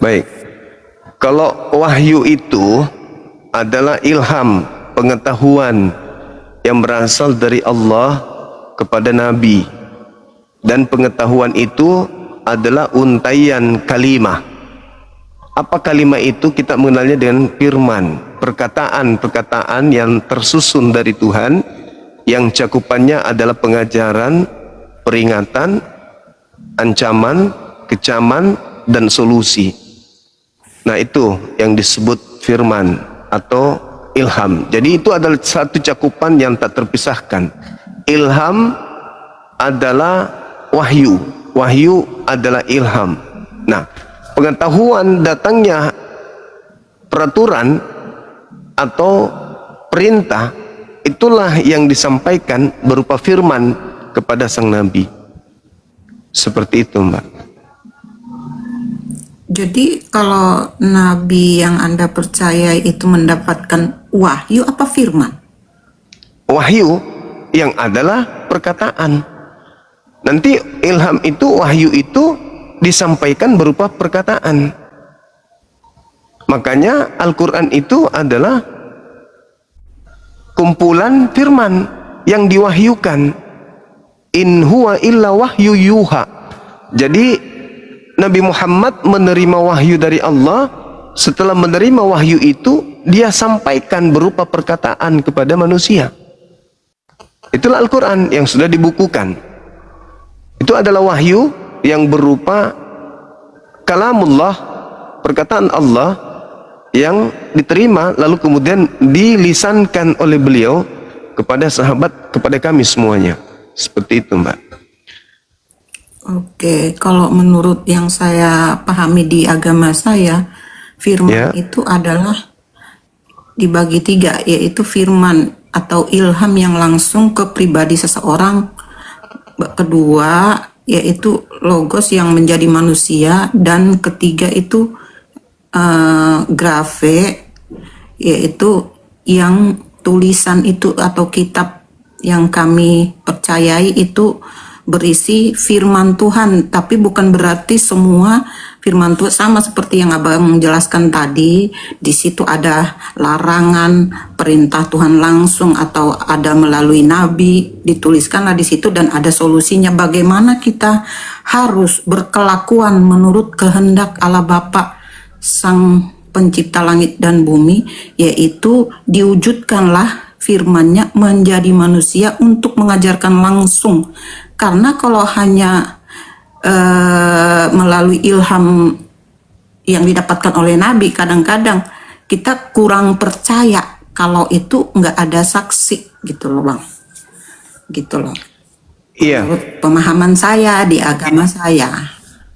Baik. Kalau wahyu itu adalah ilham, pengetahuan yang berasal dari Allah kepada Nabi. Dan pengetahuan itu adalah untaian kalimah. Apa kalimah itu? Kita mengenalnya dengan firman, perkataan-perkataan yang tersusun dari Tuhan, yang cakupannya adalah pengajaran, peringatan, ancaman, kecaman, dan solusi. Nah, itu yang disebut firman atau ilham. Jadi itu adalah satu cakupan yang tak terpisahkan. Ilham adalah wahyu, wahyu adalah ilham. Nah, pengetahuan datangnya peraturan atau perintah, itulah yang disampaikan berupa firman kepada sang nabi. Seperti itu, Mbak.
Jadi kalau nabi yang Anda percaya itu mendapatkan wahyu apa firman?
Wahyu yang adalah perkataan. Nanti ilham itu, wahyu itu disampaikan berupa perkataan. Makanya Al-Quran itu adalah kumpulan firman yang diwahyukan. In huwa illa wahyu yuha. Jadi Nabi Muhammad menerima wahyu dari Allah. Setelah menerima wahyu itu, dia sampaikan berupa perkataan kepada manusia. Itulah Al-Quran yang sudah dibukukan. Itu adalah wahyu yang berupa kalamullah, perkataan Allah yang diterima lalu kemudian dilisankan oleh beliau kepada sahabat, kepada kami semuanya. Seperti itu, Mbak.
Oke, kalau menurut yang saya pahami di agama saya, firman itu adalah dibagi tiga, yaitu firman atau ilham yang langsung ke pribadi seseorang. Kedua, yaitu logos yang menjadi manusia. Dan ketiga itu grafe, yaitu yang tulisan itu atau kitab yang kami percayai itu berisi firman Tuhan, tapi bukan berarti semua firman Tuhan sama seperti yang Abang jelaskan tadi. Di situ ada larangan, perintah Tuhan langsung atau ada melalui nabi, dituliskanlah di situ dan ada solusinya bagaimana kita harus berkelakuan menurut kehendak Allah Bapa Sang Pencipta langit dan bumi, yaitu diwujudkanlah firman-Nya menjadi manusia untuk mengajarkan langsung. Karena kalau hanya melalui ilham yang didapatkan oleh Nabi, kadang-kadang kita kurang percaya kalau itu nggak ada saksi, gitu loh Bang. Gitu loh.
Iya.
Menurut pemahaman saya di agama saya.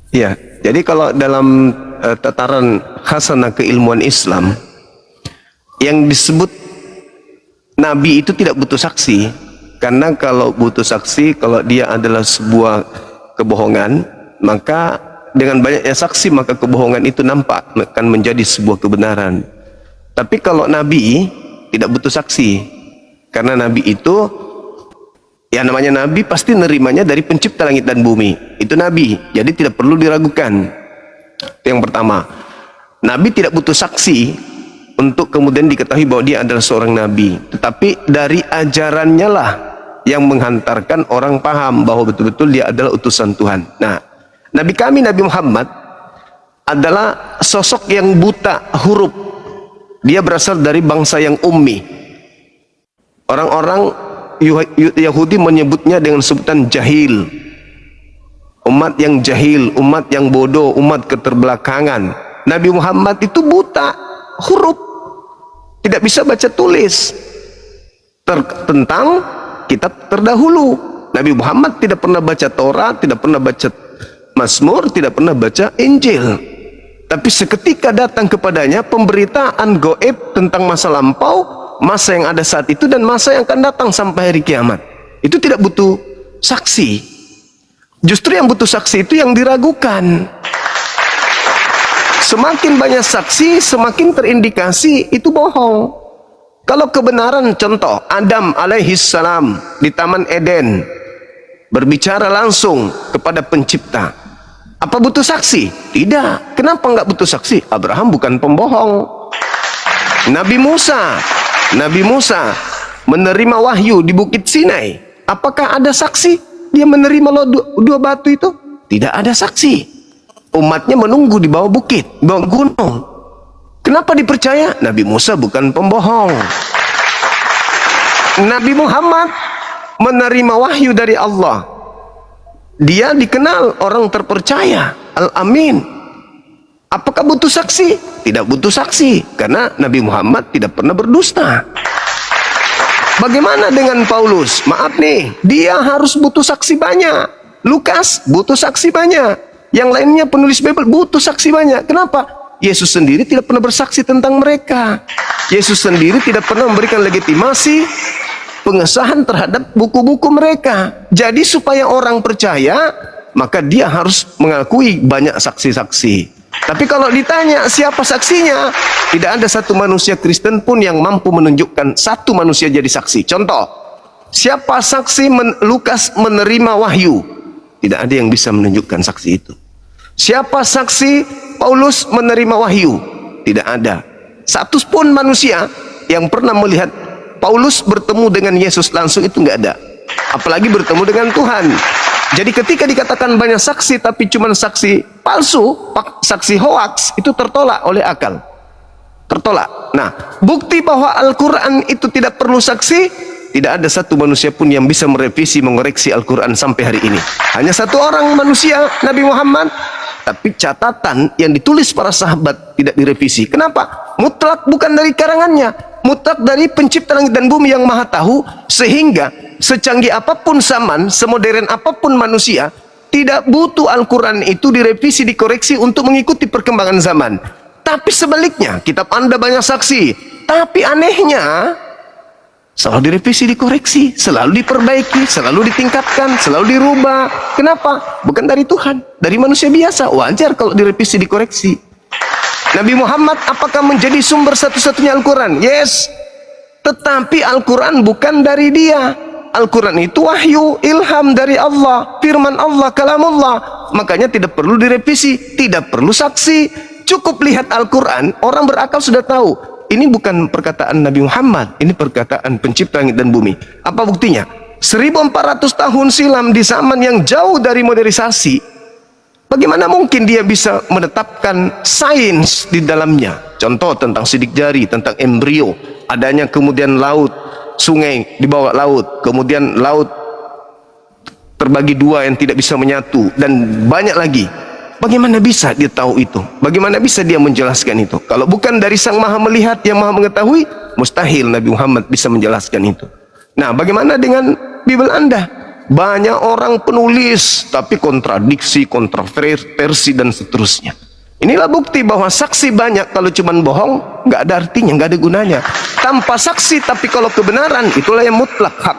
Iya. Jadi kalau dalam tataran khasanah keilmuan Islam, yang disebut Nabi itu tidak butuh saksi. Karena kalau butuh saksi, kalau dia adalah sebuah kebohongan, maka dengan banyaknya saksi, maka kebohongan itu nampak akan menjadi sebuah kebenaran. Tapi kalau Nabi tidak butuh saksi, karena Nabi itu, ya namanya Nabi pasti nerimanya dari pencipta langit dan bumi. Itu Nabi, jadi tidak perlu diragukan. Itu yang pertama. Nabi tidak butuh saksi untuk kemudian diketahui bahwa dia adalah seorang Nabi. Tetapi dari ajarannya lah yang menghantarkan orang paham bahwa betul-betul dia adalah utusan Tuhan. Nah, Nabi kami, Nabi Muhammad adalah sosok yang buta huruf. Dia berasal dari bangsa yang ummi. Orang-orang Yahudi menyebutnya dengan sebutan jahil. Umat yang jahil, umat yang bodoh, umat keterbelakangan. Nabi Muhammad itu buta huruf, tidak bisa baca tulis tentang kitab terdahulu. Nabi Muhammad tidak pernah baca Torah, tidak pernah baca Mazmur, tidak pernah baca Injil. Tapi seketika datang kepadanya pemberitaan gaib tentang masa lampau, masa yang ada saat itu, dan masa yang akan datang sampai hari kiamat. Itu tidak butuh saksi. Justru yang butuh saksi itu yang diragukan. Semakin banyak saksi, semakin terindikasi itu bohong. Kalau kebenaran, contoh Adam alaihissalam di Taman Eden berbicara langsung kepada pencipta, apa butuh saksi? Tidak. Kenapa nggak butuh saksi? Abraham bukan pembohong. Nabi Musa menerima wahyu di Bukit Sinai. Apakah ada saksi dia menerima dua batu itu? Tidak ada saksi. Umatnya menunggu di bawah bukit, di bawah gunung. Kenapa dipercaya? Nabi Musa bukan pembohong. Nabi Muhammad menerima wahyu dari Allah. Dia dikenal orang terpercaya, Al-Amin. Apakah butuh saksi? Tidak butuh saksi, karena Nabi Muhammad tidak pernah berdusta. Bagaimana dengan Paulus? Maaf nih, dia harus butuh saksi banyak. Lukas butuh saksi banyak. Yang lainnya penulis Bible butuh saksi banyak. Kenapa? Yesus sendiri tidak pernah bersaksi tentang mereka. Yesus sendiri tidak pernah memberikan legitimasi pengesahan terhadap buku-buku mereka. Jadi supaya orang percaya, maka dia harus mengakui banyak saksi-saksi. Tapi kalau ditanya siapa saksinya, tidak ada satu manusia Kristen pun yang mampu menunjukkan satu manusia jadi saksi. Contoh, siapa saksi Lukas menerima wahyu? Tidak ada yang bisa menunjukkan saksi itu. Siapa saksi Paulus menerima wahyu? Tidak ada. Satu pun manusia yang pernah melihat Paulus bertemu dengan Yesus langsung itu nggak ada. Apalagi bertemu dengan Tuhan. Jadi ketika dikatakan banyak saksi tapi cuma saksi palsu, saksi hoaks, itu tertolak oleh akal. Tertolak. Nah, bukti bahwa Al-Quran itu tidak perlu saksi, tidak ada satu manusia pun yang bisa merevisi, mengoreksi Al-Quran sampai hari ini. Hanya satu orang manusia, Nabi Muhammad. Tapi catatan yang ditulis para sahabat tidak direvisi. Kenapa? Mutlak bukan dari karangannya, mutlak dari pencipta langit dan bumi yang maha tahu, sehingga secanggih apapun zaman, semodern apapun manusia, tidak butuh Al-Quran itu direvisi, dikoreksi untuk mengikuti perkembangan zaman. Tapi sebaliknya, kitab Anda banyak saksi, tapi anehnya selalu direvisi, dikoreksi, selalu diperbaiki, selalu ditingkatkan, selalu dirubah. Kenapa? Bukan dari Tuhan, dari manusia biasa. Wajar kalau direvisi, dikoreksi. Nabi Muhammad apakah menjadi sumber satu-satunya Al-Quran? Yes. Tetapi Al-Quran bukan dari dia. Al-Quran itu wahyu, ilham dari Allah, firman Allah, kalamullah. Makanya tidak perlu direvisi, tidak perlu saksi. Cukup lihat Al-Quran, orang berakal sudah tahu. Ini bukan perkataan Nabi Muhammad, ini perkataan pencipta langit dan bumi. Apa buktinya? 1400 tahun silam di zaman yang jauh dari modernisasi, bagaimana mungkin dia bisa menetapkan sains di dalamnya? Contoh tentang sidik jari, tentang embrio, adanya kemudian laut, sungai di bawah laut, kemudian laut terbagi dua yang tidak bisa menyatu, dan banyak lagi. Bagaimana bisa dia tahu itu? Bagaimana bisa dia menjelaskan itu? Kalau bukan dari Sang Maha Melihat yang Maha Mengetahui, mustahil Nabi Muhammad bisa menjelaskan itu. Nah, bagaimana dengan Bible Anda? Banyak orang penulis, tapi kontradiksi, kontroversi, dan seterusnya. Inilah bukti bahwa saksi banyak kalau cuman bohong, nggak ada artinya, nggak ada gunanya. Tanpa saksi, tapi kalau kebenaran, itulah yang mutlak hak.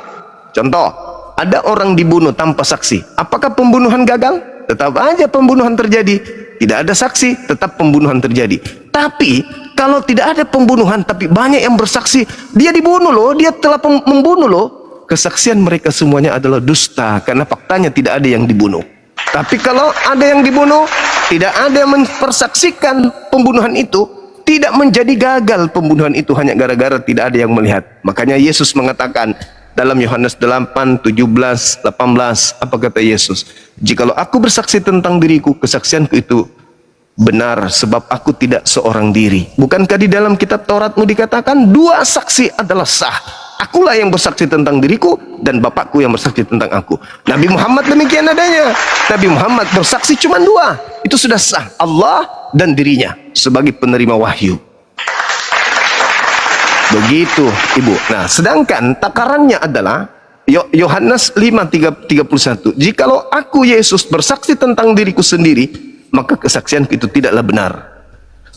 Contoh, ada orang dibunuh tanpa saksi. Apakah pembunuhan gagal? Tetap aja pembunuhan terjadi. Tidak ada saksi, tetap pembunuhan terjadi. Tapi, kalau tidak ada pembunuhan, tapi banyak yang bersaksi, dia dibunuh loh, dia telah membunuh loh. Kesaksian mereka semuanya adalah dusta, karena faktanya tidak ada yang dibunuh. Tapi kalau ada yang dibunuh, tidak ada yang mempersaksikan pembunuhan itu, tidak menjadi gagal pembunuhan itu hanya gara-gara tidak ada yang melihat. Makanya Yesus mengatakan dalam Yohanes 8, 17, 18, apa kata Yesus? Jikalau aku bersaksi tentang diriku, kesaksianku itu benar, sebab aku tidak seorang diri. Bukankah di dalam kitab Tauratmu dikatakan 2 saksi adalah sah? Akulah yang bersaksi tentang diriku dan Bapakku yang bersaksi tentang aku. Nabi Muhammad demikian adanya. Nabi Muhammad bersaksi cuma 2. Itu sudah sah, Allah dan dirinya sebagai penerima wahyu. Begitu, Ibu. Nah, sedangkan takarannya adalah Yohanes 5:31. Jikalau aku Yesus bersaksi tentang diriku sendiri, maka kesaksianku itu tidaklah benar.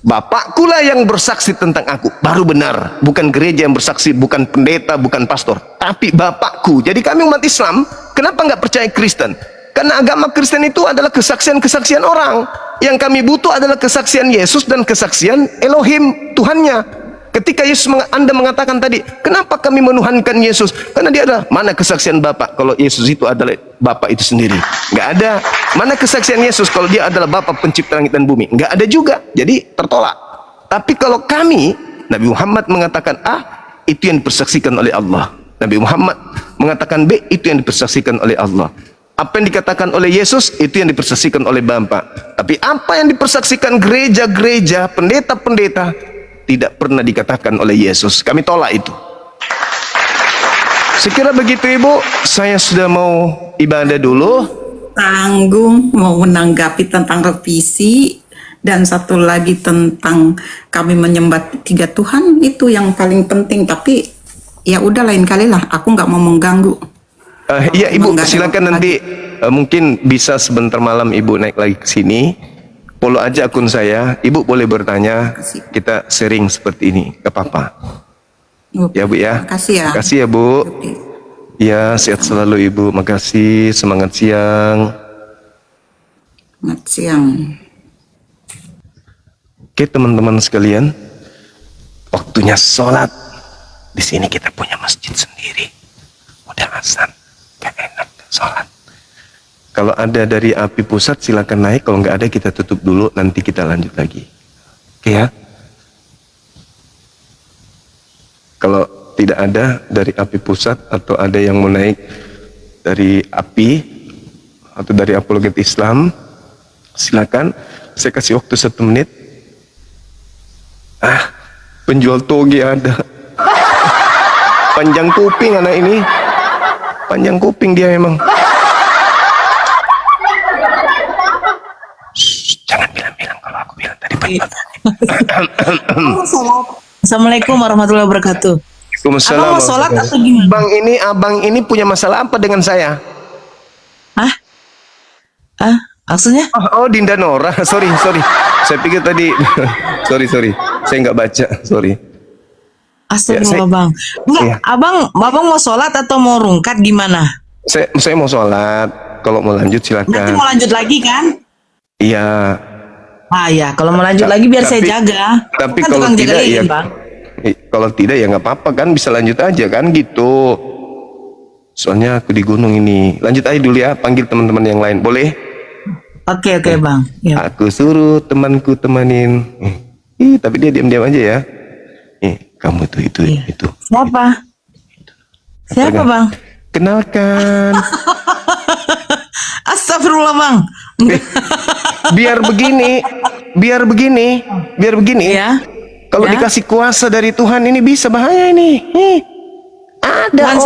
Bapakku lah yang bersaksi tentang aku, baru benar. Bukan gereja yang bersaksi, bukan pendeta, bukan pastor, tapi Bapakku. Jadi kami umat Islam, kenapa nggak percaya Kristen? Karena agama Kristen itu adalah kesaksian-kesaksian orang. Yang kami butuh adalah kesaksian Yesus dan kesaksian Elohim, Tuhannya. Ketika Anda mengatakan tadi, kenapa kami menuhankan Yesus? Karena dia adalah, mana kesaksian Bapa kalau Yesus itu adalah Bapa itu sendiri? Nggak ada. Mana kesaksian Yesus kalau dia adalah Bapa pencipta langit dan bumi? Nggak ada juga. Jadi tertolak. Tapi kalau kami, Nabi Muhammad mengatakan A, itu yang dipersaksikan oleh Allah. Nabi Muhammad mengatakan B, itu yang dipersaksikan oleh Allah. Apa yang dikatakan oleh Yesus, itu yang dipersaksikan oleh Bapa. Tapi apa yang dipersaksikan gereja-gereja, pendeta-pendeta, tidak pernah dikatakan oleh Yesus. Kami tolak itu. Sekira begitu, Ibu. Saya sudah mau ibadah dulu.
Tanggung mau menanggapi tentang revisi dan satu lagi tentang kami menyembah 3 Tuhan, itu yang paling penting. Tapi ya udah, lain kali lah, aku nggak mau mengganggu.
Iya, Ibu, silakan nanti mungkin bisa sebentar malam Ibu naik lagi ke sini. Follow aja akun saya, Ibu boleh bertanya, kita sharing seperti ini, gak apa-apa. Ya Bu ya.
Makasih ya.
Makasih ya Bu. Ya, sehat selalu Ibu. Makasih, semangat siang.
Selamat siang.
Oke teman-teman sekalian, waktunya sholat. Di sini kita punya masjid sendiri. Udah azan, gak enak sholat. Kalau ada dari API pusat silakan naik, kalau nggak ada kita tutup dulu, nanti kita lanjut lagi. Oke ya. Kalau tidak ada dari API pusat atau ada yang mau naik dari API atau dari Apologet Islam, silakan. Saya kasih waktu 1 menit. Penjual toge ada. Panjang kuping anak ini. Panjang kuping dia memang. Jangan bilang-bilang kalau aku bilang tadi.
Assalamualaikum warahmatullahi wabarakatuh.
Waalaikumsalam.
Abang mau sholat atau gimana?
Abang ini punya masalah apa dengan saya?
Maksudnya?
Oh, Dinda Nora. Sorry. Saya pikir tadi. sorry. Saya nggak baca. Sorry.
Astagfirullah, Bang. Enggak,
Iya.
abang mau sholat atau mau rungkat gimana?
Saya mau sholat. Kalau mau lanjut
Nanti
silakan.
mau lanjut lagi kan?
Iya.
Ya, kalau mau lanjut lagi biar saya jaga.
Tapi
Kan
kalau
tukang jaga
tidak
lilin,
ya.
Bang.
Kalau tidak ya nggak apa-apa kan, bisa lanjut aja kan gitu. Soalnya aku di gunung ini. Lanjut aja dulu ya, panggil teman-teman yang lain. Boleh?
Oke, Bang. Ya.
Aku suruh temanku temanin. Tapi dia diam-diam aja ya. Kamu tuh itu.
Siapa? Siapa, Bang?
Kenalkan.
Astagfirullah, Bang.
Biar begini.
Ya.
Kalau dikasih kuasa dari Tuhan ini bisa bahaya ini. Ada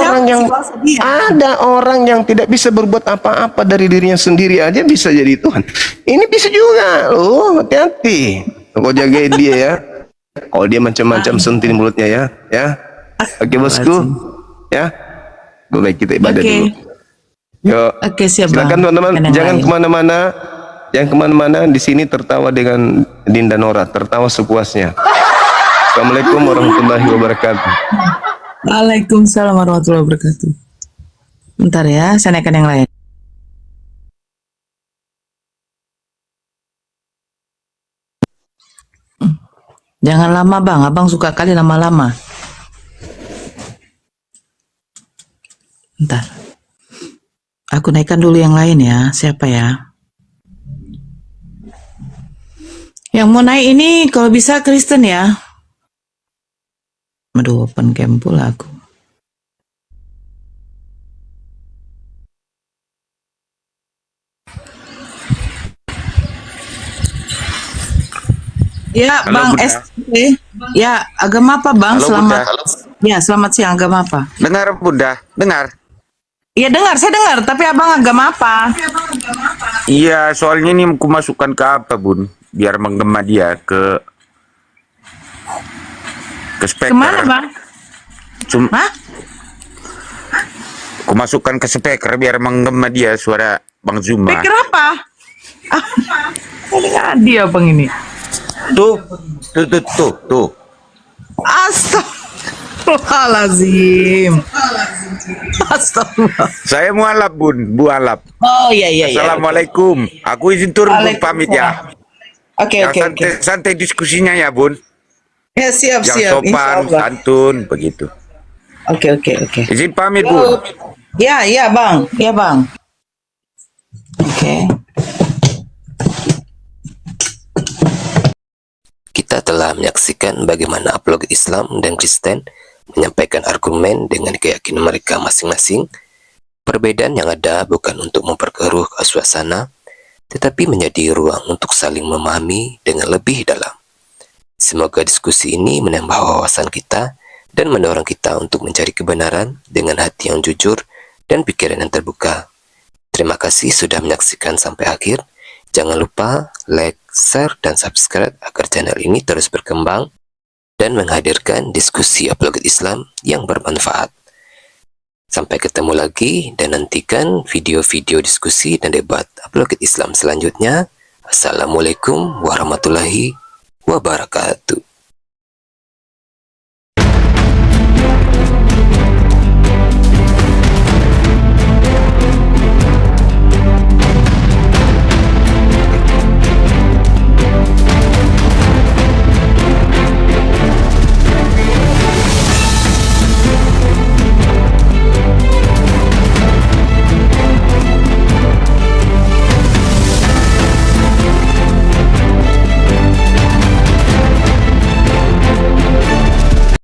orang yang tidak bisa berbuat apa-apa dari dirinya sendiri aja bisa jadi Tuhan. Ini bisa juga. Loh, hati-hati. Kau jagain dia ya. Kalau dia macam-macam sentil mulutnya ya. Oke bosku. Ya. Baik, kita ibadah dulu. Yuk.
Oke, siap, Bang.
Silakan teman-teman,
Yang
jangan
lain.
kemana-mana. Yang kemana-mana di sini tertawa dengan Dinda Nora, tertawa sepuasnya. Assalamualaikum warahmatullahi wabarakatuh.
Waalaikumsalam warahmatullahi wabarakatuh. Bentar ya, saya naikkan yang lain. Jangan lama bang, abang suka kali lama-lama. Bentar. Aku naikkan dulu yang lain ya, siapa ya? Yang mau naik ini kalau bisa Kristen ya. Aduh, open cam pula aku. Ya,
Halo,
Bang
Bunda.
ST. Ya, agama apa, Bang?
Halo,
Selamat.
Bunda.
Ya, selamat siang. Agama apa?
Dengar Bunda, dengar.
Iya, dengar. Saya dengar. Tapi Abang agama apa?
Iya, soalnya ini aku masukkan ke apa Bun, biar menggema dia ke speaker.
Kemana, Bang? Hah?
Aku masukkan ke speaker biar menggema dia suara Bang Zuma.
Pikir apa? Ini dia Bang ini.
Tuh.
Astagfirullahaladzim. Astagfirullah.
Saya mualaf Bun, Bu Alap.
Oh iya.
Assalamualaikum. Aku izin turun Bun, pamit ya.
Oke.
Santai diskusinya ya Bun.
Ya siap.
Yang sopan,
Insyaallah.
santun, begitu.
Oke.
Izin pamit Bun.
Ya Bang. Oke.
Kita telah menyaksikan bagaimana apologet Islam dan Kristen menyampaikan argumen dengan keyakinan mereka masing-masing. Perbedaan yang ada bukan untuk memperkeruh suasana, tetapi menjadi ruang untuk saling memahami dengan lebih dalam. Semoga diskusi ini menambah wawasan kita dan mendorong kita untuk mencari kebenaran dengan hati yang jujur dan pikiran yang terbuka. Terima kasih sudah menyaksikan sampai akhir. Jangan lupa like, share, dan subscribe agar channel ini terus berkembang dan menghadirkan diskusi apologet Islam yang bermanfaat. Sampai ketemu lagi dan nantikan video-video diskusi dan debat apologet Islam selanjutnya. Assalamualaikum warahmatullahi wabarakatuh.